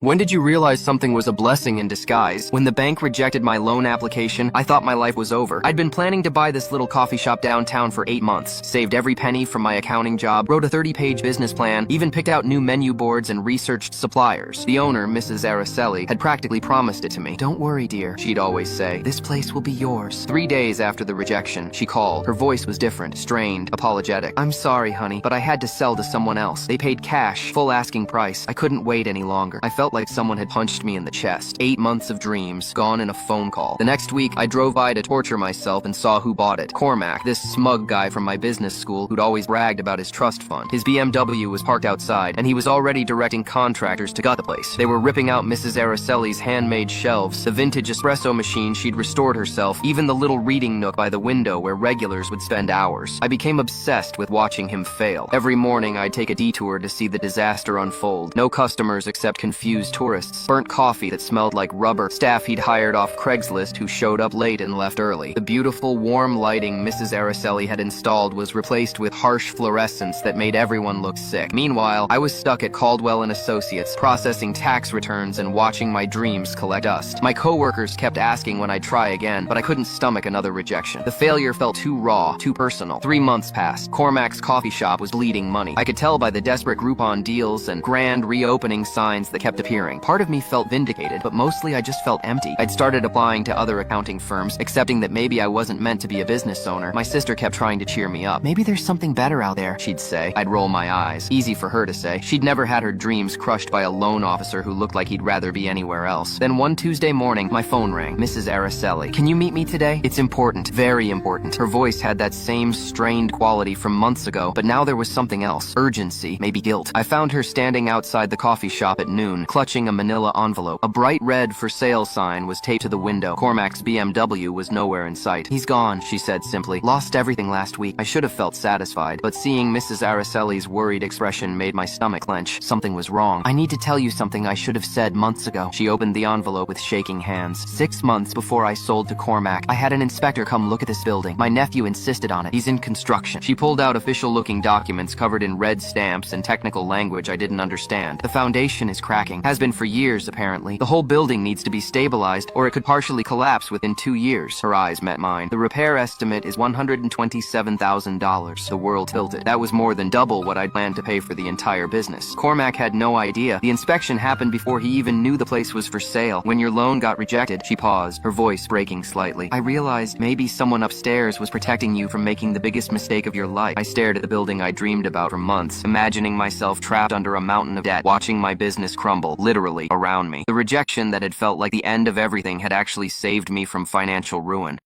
When did you realize something was a blessing in disguise? When the bank rejected my loan application, I thought my life was over. I'd been planning to buy this little coffee shop downtown for 8 months, saved every penny from my accounting job, wrote a 30-page business plan, even picked out new menu boards and researched suppliers. The owner, Mrs. Araceli, had practically promised it to me. "Don't worry, dear," she'd always say. "This place will be yours." 3 days after the rejection, she called. Her voice was different, strained, apologetic. "I'm sorry, honey, but I had to sell to someone else. They paid cash, full asking price. I couldn't wait any longer." I felt like someone had punched me in the chest. 8 months of dreams, gone in a phone call. The next week, I drove by to torture myself and saw who bought it. Cormac, this smug guy from my business school who'd always bragged about his trust fund. His BMW was parked outside, and he was already directing contractors to gut the place. They were ripping out Mrs. Araceli's handmade shelves, the vintage espresso machine she'd restored herself, even the little reading nook by the window where regulars would spend hours. I became obsessed with watching him fail. Every morning, I'd take a detour to see the disaster unfold. No customers except confused tourists. Burnt coffee that smelled like rubber. Staff he'd hired off Craigslist who showed up late and left early. The beautiful, warm lighting Mrs. Araceli had installed was replaced with harsh fluorescence that made everyone look sick. Meanwhile, I was stuck at Caldwell & Associates, processing tax returns and watching my dreams collect dust. My coworkers kept asking when I'd try again, but I couldn't stomach another rejection. The failure felt too raw, too personal. 3 months passed. Cormac's coffee shop was bleeding money. I could tell by the desperate Groupon deals and grand reopening signs that kept appearing. Part of me felt vindicated, but mostly I just felt empty. I'd started applying to other accounting firms, accepting that maybe I wasn't meant to be a business owner. My sister kept trying to cheer me up. "Maybe there's something better out there," she'd say. I'd roll my eyes. Easy for her to say. She'd never had her dreams crushed by a loan officer who looked like he'd rather be anywhere else. Then one Tuesday morning, my phone rang. "Mrs. Araceli, can you meet me today? It's important, very important." Her voice had that same strained quality from months ago, but now there was something else. Urgency, maybe guilt. I found her standing outside the coffee shop at noon, clutching a manila envelope. A bright red "for sale" sign was taped to the window. Cormac's BMW was nowhere in sight. "He's gone," she said simply. "Lost everything last week." I should have felt satisfied, but seeing Mrs. Araceli's worried expression made my stomach clench. Something was wrong. "I need to tell you something I should have said months ago." She opened the envelope with shaking hands. 6 months before I sold to Cormac, I had an inspector come look at this building. My nephew insisted on it. He's in construction. She pulled out official-looking documents covered in red stamps and technical language I didn't understand. "The foundation is cracking. Has been for years, apparently. The whole building needs to be stabilized, or it could partially collapse within 2 years. Her eyes met mine. "The repair estimate is $127,000. The world tilted. That was more than double what I'd planned to pay for the entire business. Cormac had no idea. The inspection happened before he even knew the place was for sale. When your loan got rejected," she paused, her voice breaking slightly. "I realized maybe someone upstairs was protecting you from making the biggest mistake of your life." I stared at the building I dreamed about for months, imagining myself trapped under a mountain of debt, watching my business crumble, literally, around me. The rejection that had felt like the end of everything had actually saved me from financial ruin.